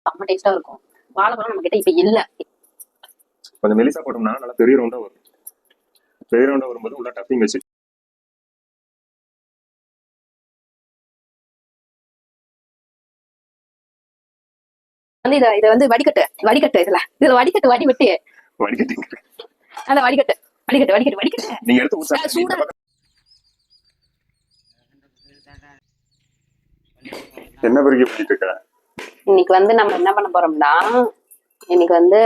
செம்ம டேஸ்டா இருக்கும். வாழைப்பழம் நம்ம கிட்ட இப்ப இல்ல. கொஞ்சம் மெலிசா போட்டோம்னா நல்லா பெரிய ரவுண்டா வரும். பெரிய ரவுண்டா வரும்போது உள்ள டப்பிங் வச்சு வந்து இதை வந்து வடிகட்டு இதுல வடிகட்டு வடிவிட்டு வடிகட்டி அந்த வடிகட்டு நீங்க எடுத்து ஊசா சூடா என்ன பெருக்கி பண்ணிட்டு இருக்க? இன்னைக்கு வந்து நம்ம என்ன பண்ண போறோம்னா, இன்னைக்கு வந்து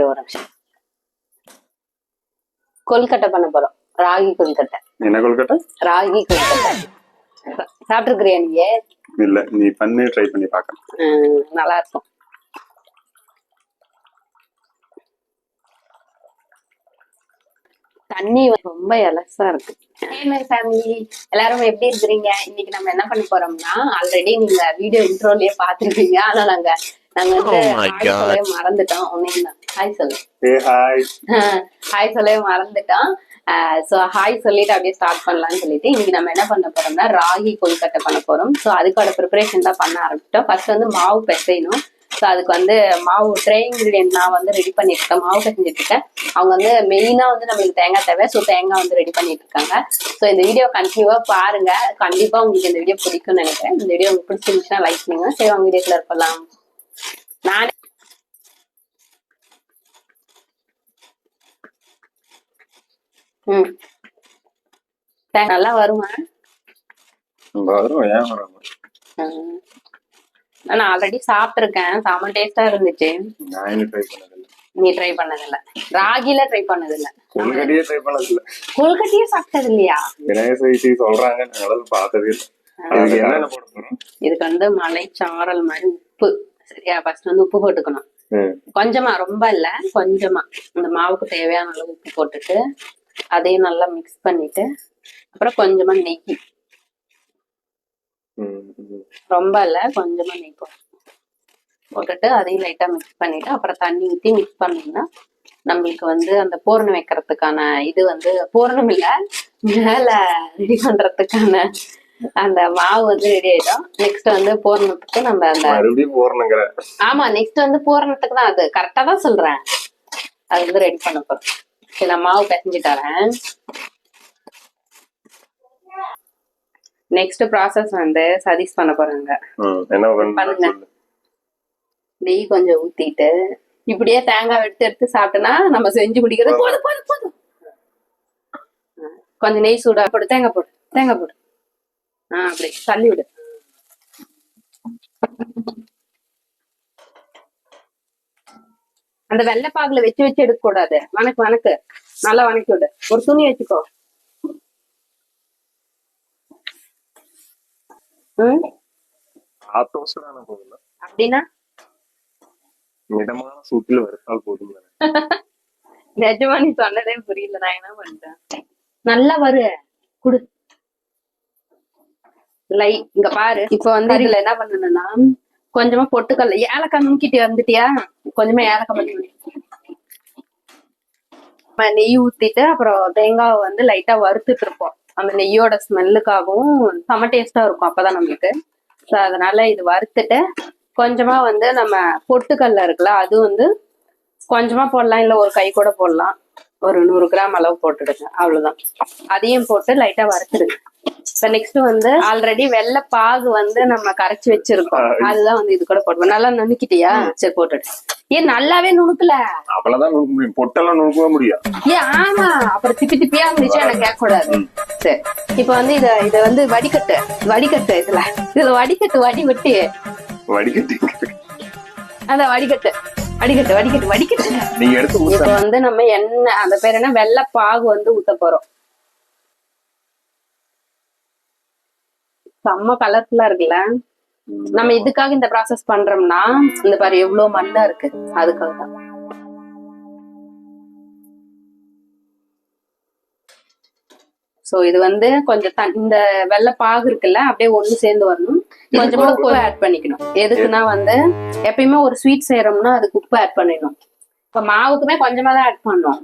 ஒரு நிமிஷம் கொல்கட்டை பண்ண போறோம். ராகி கொல்கட்டை. என்ன கொல்கட்டை? ராகி கொல்கட்டை. சாப்பிட்டுருக்கிறியா நீங்க? இல்ல, நீ பண்ணி ட்ரை பண்ணி பாக்க. நல்லா இருக்கும். தண்ணி ரொம்ப எலசா இருக்கு. ஃபேமிலி எல்லாரும் எப்படி இருக்கிறீங்க? இன்னைக்கு நம்ம என்ன பண்ண போறோம்னா, ஆல்ரெடி நீங்க வீடியோ இன்ட்ரோலயே பாத்துருப்பீங்க. ஆனா நாங்க வந்து சொல்லவே மறந்துட்டோம். ஒன்னே ஹாய் சொல்லு. ஹாய் சொல்லவே மறந்துட்டோம். சோ ஹாய் சொல்லிட்டு அப்படியே ஸ்டார்ட் பண்ணலாம்னு சொல்லிட்டு இன்னைக்கு நம்ம என்ன பண்ண போறோம்னா ராகி கொல்கட்டை பண்ண போறோம். ஸோ அதுக்கான ப்ரிப்பரேஷன் தான் பண்ண ஆரம்பிச்சிட்டோம். ஃபர்ஸ்ட் வந்து மாவு பிசையணும். ஸோ அதுக்கு வந்து மாவு ட்ரை இன்கிரீடியன்ட் நான் வந்து ரெடி பண்ணிட்டு இருக்கேன். மாவு பிசைஞ்சிட்டு இருக்கேன். அவங்க வந்து மெயினா வந்து நம்மளுக்கு தேங்காய் தேவை. ஸோ தேங்காய் வந்து ரெடி பண்ணிட்டு இருக்காங்க. ஸோ இந்த வீடியோ கண்டினியூவா பாருங்க. கண்டிப்பா உங்களுக்கு இந்த வீடியோ பிடிக்கும்னு நினைக்கிறேன். இந்த வீடியோ உங்களுக்கு பிடிச்சிருந்துச்சுன்னா லைக் பண்ணுங்க. சரி அவங்க வீடியோக்குள்ள இருக்கலாம். நானே நல்லா வருமா? வரும், ஏன் வராம? நான் ஆல்ரெடி சாப்பிட்டுருக்கேன். செம டேஸ்டா இருந்துச்சு. நான் ட்ரை பண்ணதில்ல. நீ ட்ரை பண்ணதில்ல? ராகில ட்ரை பண்ணதில்ல? கொல்கட்டையே ட்ரை பண்ணதில்ல. கொல்கட்டையே சாப்பிட்டது இல்லையா? சொல்றாங்க, நான் பார்த்ததே இல்லை. என்ன போட போறோம்? இதுக்கு வந்து மலை சாரல் மாதிரி உப்பு. சரியா? ஃபர்ஸ்ட் வந்து உப்பு போட்டுக்கணும். கொஞ்சமா, ரொம்ப இல்ல, கொஞ்சமா இந்த மாவுக்கு தேவையான அளவு உப்பு போட்டுட்டு அதையும் நல்லா மிக்ஸ் பண்ணிட்டு அப்புறம் கொஞ்சமா நெய், ரொம்ப இல்ல கொஞ்சமா நெய் போட்டுட்டு அதையும் லைட்டா மிக்ஸ் பண்ணிட்டு அப்புறம் தண்ணி ஊற்றி மிக்ஸ் பண்ணீங்கன்னா நம்மளுக்கு வந்து அந்த பூரணம் வைக்கிறதுக்கான இது வந்து பூரணம் இல்ல, மேல ரெடி பண்றதுக்கான அந்த மாவு வந்து ரெடி ஆயிடும். நெக்ஸ்ட் வந்து பூரணத்துக்கு நம்ம அந்த ஆமா நெக்ஸ்ட் வந்து பூரணத்துக்கு தான். அது கரெக்டா தான் சொல்றேன். அது வந்து ரெடி பண்ண போறோம். சரி, நான் மாவு பிசைஞ்சு தரேன். நெக்ஸ்ட் ப்ராசஸ் வந்து சதீஷ் பண்ண போறாங்க. பண்ணுங்க. நெய் கொஞ்சம் ஊத்திட்டு இப்படியே தேங்காய் எடுத்து சாப்பிட்டோம்னா நம்ம செஞ்சு முடிக்கிறது போதும் போதும் போதும். கொஞ்சம் நெய் சூடா போடு, தேங்காய் போடு. அப்படி தள்ளி விடு. அந்த வெள்ளைப்பாகுல வச்சு எடுக்க கூடாது. வணக்கு நல்லா வணக்கி விடு. ஒரு துணி வச்சுக்கோ. அப்படின்னா மிதமான சூட்டில் வறுத்தால் போதும். நிஜமா நீ சொன்னதே புரியல. நான் என்ன பண்றேன்? நல்லா வரு குடு. இங்க பாரு. இப்ப வந்து இதுல என்ன பண்ணணும்னா கொஞ்சமா பொட்டுக்கல்ல, ஏலக்காய் நுணுக்கிட்டு வந்துட்டியா? கொஞ்சமா ஏலக்காய் பண்ணி நெய் ஊத்திட்டு அப்புறம் தேங்காய் வந்து லைட்டா வறுத்துட்டு இருப்போம். அந்த நெய்யோட ஸ்மெல்லுக்காகவும் செம டேஸ்டா இருக்கும் அப்பதான் நம்மளுக்கு. ஸோ அதனால இது வறுத்துட்டு கொஞ்சமா வந்து நம்ம பொட்டுக்கல்ல இருக்குல்ல, அது வந்து கொஞ்சமா போடலாம், இல்ல ஒரு கை கூட போடலாம். ஒரு 100 கிராம் அளவு போட்டுடுங்க, அவ்வளவுதான். அதையும் போட்டு லைட்டா வறுத்துடுங்க. இப்ப நெக்ஸ்ட் வந்து ஆல்ரெடி வெள்ளை பாகு வந்து நம்ம கரைச்சி வச்சிருக்கோம். அதுதான் வந்து இது கூட போடுவோம். நல்லா நுணுக்கிட்டியா? சரி போட்டுடு. ஏன் நல்லாவே நுணுக்கல? அவ்வளவுதான் நுணுக்க முடியும். பொட்டெல்லாம் நுணுக்க முடியும். ஏன்? ஆமா, அப்புறம் திப்பியா இருந்துச்சு. எனக்கு கேட்க கூடாது. சரி, இப்ப வந்து இத வந்து வடிகட்டு இதுல வடிகட்டு அந்த வடிகட்டு நீங்க எடுத்து. இப்ப வந்து நம்ம எண்ணெய், அந்த பேர் என்ன, வெள்ளை பாகு வந்து ஊத்த போறோம். செம்ம கலர்ஃபுல்லா இருக்குல்ல? நம்ம இதுக்காக இந்த ப்ராசஸ் பண்றோம்னா இந்த பாரு எவ்வளவு மண்ணா இருக்கு, அதுக்காக தான். சோ இது வந்து கொஞ்சம் இந்த வெள்ளை பாகு இருக்குல்ல, அப்படியே ஒண்ணு சேர்ந்து வரணும். கொஞ்சமா உப்பு ஆட் பண்ணிக்கணும். எதுக்குன்னா வந்து எப்பயுமே ஒரு ஸ்வீட் செய்யறோம்னா அதுக்கு உப்பு ஆட் பண்ணிடணும். இப்ப மாவுக்குமே கொஞ்சமா தான் ஆட் பண்ணணும்.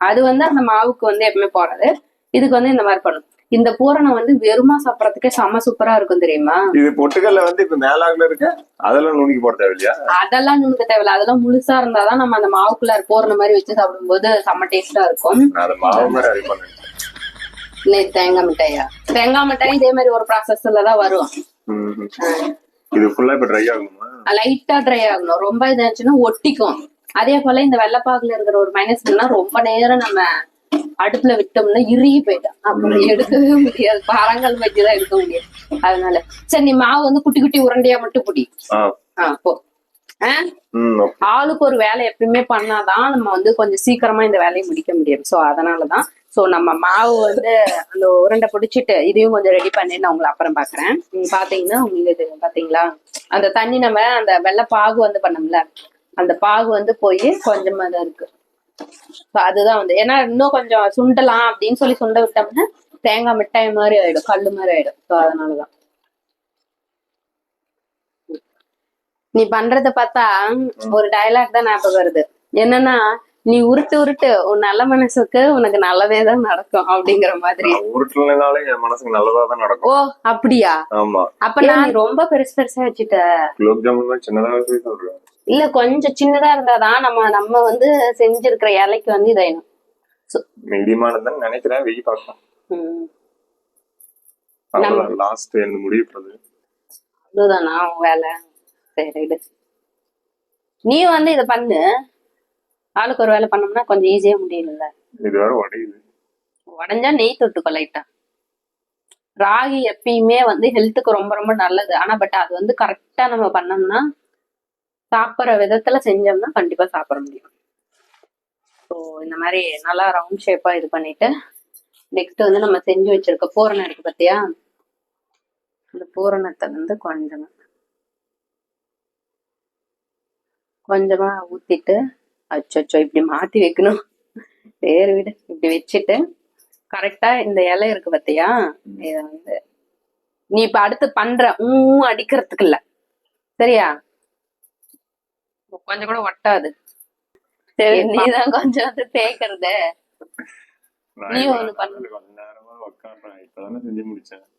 அது வந்து அந்த மாவுக்கு வந்து எப்பவுமே போறது. இதுக்கு வந்து இந்த மாதிரி பண்ணணும். இந்த பூரணம் வந்து வெறுமா சாப்பிடறதுக்கே செம சூப்பரா இருக்கும் தெரியுமா? இது பொட்டுக்கல்ல வந்து இப்ப மேலாக்குல இருக்கு, அதெல்லாம் நுணுக்கி போட தேவையில்லையா? அதெல்லாம் நுணுக்க தேவையில்ல, அதெல்லாம் முழுசா இருந்தாதான் நம்ம அந்த மாவுக்குள்ள பூரண மாதிரி வச்சு சாப்பிடும்போது செம்ம டேஸ்டா இருக்கும். அதை மாவு மாதிரி அரை பண்ணேன். தேங்காய் மிட்டாயா? தேங்காய் மிட்டாய் இதே மாதிரி ஒரு ப்ராசஸ்லதான் வரும். இது ஃபுல்லா இப்ப ட்ரை ஆகணுமா? லைட்டா ட்ரை ஆகணும், ரொம்ப இதாச்சுன்னா ஒட்டிக்கும். அதே போல இந்த வெள்ளைப்பாகுல இருக்கிற ஒரு மைனஸ்னா ரொம்ப நேரம் நம்ம அடுப்புல விட்டோம்னா இறுகி போயிடும், அப்புறம் எடுக்கவே முடியாது, பாறாங்கல் வச்சுதான் எடுக்க முடியாது. அதனால சரி, நீ மாவு வந்து குட்டி குட்டி உருண்டையா மட்டும் பிடி. போ. ஆளுக்கு ஒரு வேலை எப்பயுமே பண்ணாதான் நம்ம வந்து கொஞ்சம் சீக்கிரமா இந்த வேலையை முடிக்க முடியும். சோ அதனாலதான் நம்ம மாவு வந்து அந்த உருண்டை பிடிச்சிட்டு இதையும் கொஞ்சம் ரெடி பண்ணி நான் உங்களை அப்புறம் பாக்குறேன். பாத்தீங்கன்னா உங்களுக்கு பாத்தீங்களா அந்த தண்ணி நம்ம அந்த வெள்ளை பாகு வந்து பண்ணோம்ல, அந்த பாகு வந்து போய் கொஞ்சமா தான் இருக்கு. அதுதான் வந்து ஏன்னா இன்னும் கொஞ்சம் சுண்டலாம் அப்படின்னு சொல்லி சுண்ட விட்டோம்னா தேங்காய் மிட்டாய் மாதிரி ஆயிடும், கல்லு மாதிரி ஆயிடும். ஸோ அதனாலதான் நீ பண்றத பார்த்தா ஒரு டயலாக் தான் ஞாபகம் வருது. என்னன்னா, நீ உருட்டு உருட்டு உன் நல்ல மனசுக்கு உனக்கு நல்லதே தான் நடக்கும் அப்படிங்கிற மாதிரி. உருட்டுனாலே என் மனசுக்கு நல்லதா தான் நடக்கும். ஓ அப்படியா? ஆமா. அப்ப நான் ரொம்ப பெருசு பெருசா வச்சுட்ட. குலோப் ஜாமுன் சின்னதா சொல்றேன். இல்ல கொஞ்சம் சின்னதா இருந்தாதான் நம்ம வந்து செஞ்சிருக்கிற இலைக்கு வந்து இதாயிடும். மீடியமானதான் நினைக்கிறேன், வெயி பார்க்கலாம். லாஸ்ட் என்ன முடிவுறது அதுதானா வேலை? சரி, நீ வந்து இத பண்ணு, ஆளுக்கு ஒரு வேலை பண்ணோம்னா கொஞ்சம் ஈஸியா முடியல. இது வேற உடையுது. உடஞ்சா நெய் தொட்டுக்கோ லைட்டா. ராகி எப்பயுமே வந்து ஹெல்த்துக்கு ரொம்ப ரொம்ப நல்லது. ஆனா பட் அது வந்து கரெக்டா நம்ம பண்ணோம்னா, சாப்பிட்ற விதத்துல செஞ்சோம்னா கண்டிப்பா சாப்பிட முடியும். ஸோ இந்த மாதிரி நல்லா ரவுண்ட் ஷேப்பா இது பண்ணிட்டு நெக்ஸ்ட் வந்து நம்ம செஞ்சு வச்சிருக்க பூரணம் இருக்கு பாத்தியா, இந்த பூரணத்தை வந்து கொஞ்சமா ஊத்திட்டு, அச்சோ இப்படி மாத்தி வைக்கணும், சரி விடு, இப்படி வச்சுட்டு கரெக்டா இந்த இலை இருக்கு பாத்தியா, இத வந்து நீ இப்ப அடுத்து பண்ற அடிக்கிறதுக்கு இல்ல, சரியா? கொஞ்சம் கூட ஒட்டாது. சரி, நீதான் கொஞ்சம் வந்து தேய்க்கிறது. நீ ஒண்ணு பண்ணு.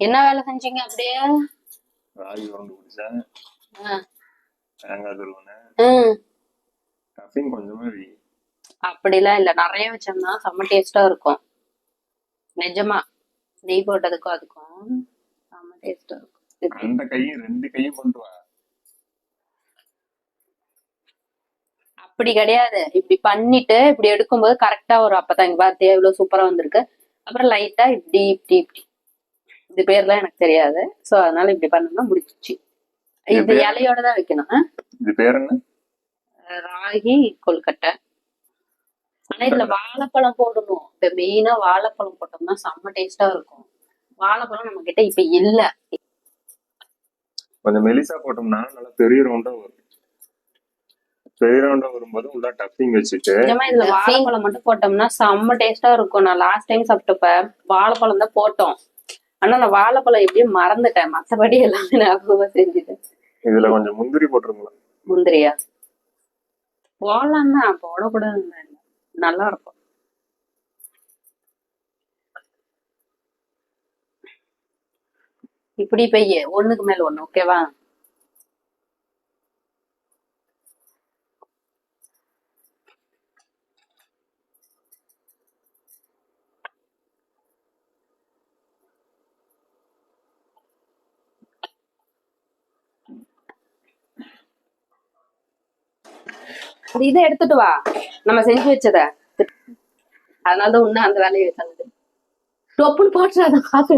என்ன வேலை செஞ்சீங்க? அப்படியே ராகி உருண்டை பிடிச்சேன், தேங்காய் துருவனேன், கொஞ்சமா. அப்படிலாம் இல்ல, நிறைய வச்சோம்னா செம்ம டேஸ்டா இருக்கும். நிஜமா நெய் போட்டதுக்கும் அதுக்கும் செம்ம டேஸ்டா இருக்கும். அந்த கையும் ரெண்டு கையும் கொண்டு வா. அப்படி கிடையாது, இப்படி பண்ணிட்டு இப்படி எடுக்கும்போது கரெக்டா வரும். அப்பதான் இங்க பார்த்தியா இவ்வளவு சூப்பரா வந்திருக்கு. அப்புறம் லைட்டா இப்படி இப்படி இப்படி, இது பேர்லாம் எனக்கு தெரியாது. சோ அதனால இப்படி பண்ணோம்னா முடிச்சிச்சு. இது இலையோட தான் வைக்கணும். இது பேர் என்ன? ராகி கொல்கட்டை. ஆனா இதுல வாழைப்பழம் போடணும். இப்ப மெயினா வாழைப்பழம் போட்டோம்னா செம்ம டேஸ்டா இருக்கும். வாழைப்பழம் நம்ம கிட்ட இப்ப இல்ல. கொஞ்சம் மெலிசா போட்டோம்னா நல்லா பெரிய ரவுண்டா வரும். பெரிய ரவுண்டா வரும்போது உள்ள டப்பிங் வச்சுட்டு இதுல வாழைப்பழம் மட்டும் போட்டோம்னா செம்ம டேஸ்டா இருக்கும். நான் லாஸ்ட் டைம் சாப்பிட்டப்ப வாழைப்பழம் தான் போட்டோம். ஆனா நான் வாழைப்பழம் எப்படியும் மறந்துட்டேன், மத்தபடி எல்லாமே ஞாபகமா செஞ்சுட்டேன். இதுல கொஞ்சம் முந்திரி போட்டுருங்களா? முந்திரியா போடலாம்னா போடக்கூடாது, நல்லா இருக்கும். இப்படி பெய்ய ஒண்ணுக்கு மேல ஒண்ணு, ஓகேவா? இதை எடுத்துட்டு வா, நம்ம செஞ்சு வச்சத. அதனாலதான் இன்னும் அந்த வேலையை தந்தது. டொப்புன்னு போட்டுறாத, காத்து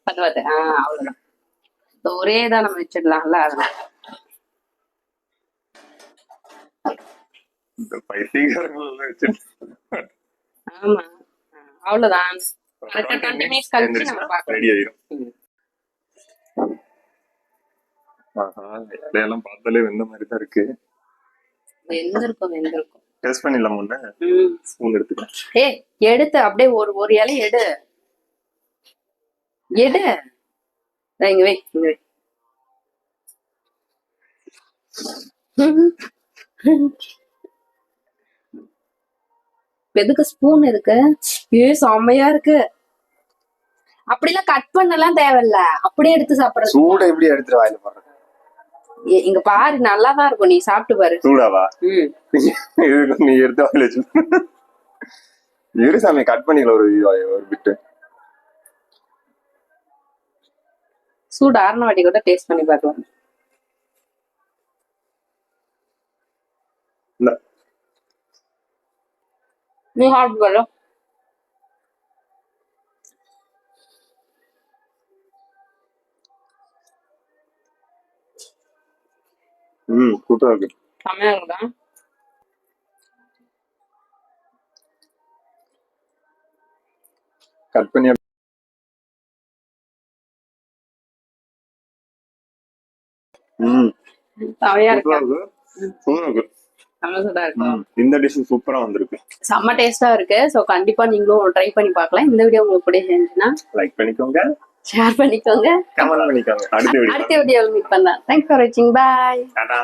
பண்ணுவாது. அவ்வளவுதான், ஒரே தான் நம்ம வச்சிடலாம்ல. ஆமா அவ்வளவுதான். இலையெல்லாம் பார்த்தாலே வெந்த மாதிரி தான் இருக்கு. வெந்திருக்கும். டேஸ்ட் பண்ணிடலாம். முன்ன ஸ்பூன் எடுத்துக்கலாம். எடுத்து அப்படியே ஒரு இலை எடு. இங்க வை. எதுக்கு ஸ்பூன் இருக்கு? செம்மையா இருக்கு. அப்படிலாம் கட் பண்ணலாம் தேவையில்ல, அப்படியே எடுத்து சாப்பிடுறது. சூட எப்படி எடுத்துட்டு வாயில போடுறது? இங்க பாரு, நல்லாதான் இருக்கும், நீ சாப்பிட்டு பாரு. சூடாவா? ம். இதுக்கு நீ எடுத்து வாயில வச்சு இரு சாமி, கட் பண்ணிக்கல ஒரு பிட்டு. சூடு ஆறுன வாட்டி கூட டேஸ்ட் பண்ணி பார்க்கலாம். இந்த நீ சாப்பிட்டு பாரு. சூப்பரா இருக்கு. செமையா இருக்குதா? கட் பண்ணி செமையா இருக்கு. சூப்பரா இருக்கு. சூப்பரா இருக்கு. செம்ம சூடா இருக்கும். இந்த டிஷ் சூப்பரா வந்திருக்கு. செம்ம டேஸ்டா இருக்கு. சோ கண்டிப்பா நீங்களும் ட்ரை பண்ணி பார்க்கலாம். இந்த வீடியோ உங்களுக்கு பிடிச்சிருந்துச்சுன்னா லைக் பண்ணிக்கோங்க, ஷேர் பண்ணிக்கோங்க, கமெண்ட் பண்ணிக்கோங்க. அடுத்த வீடியோ அடுத்த வீடியோவில் மீட் பண்ணலாம். தேங்க்ஸ் ஃபார் வாட்சிங். பாய். டாடா.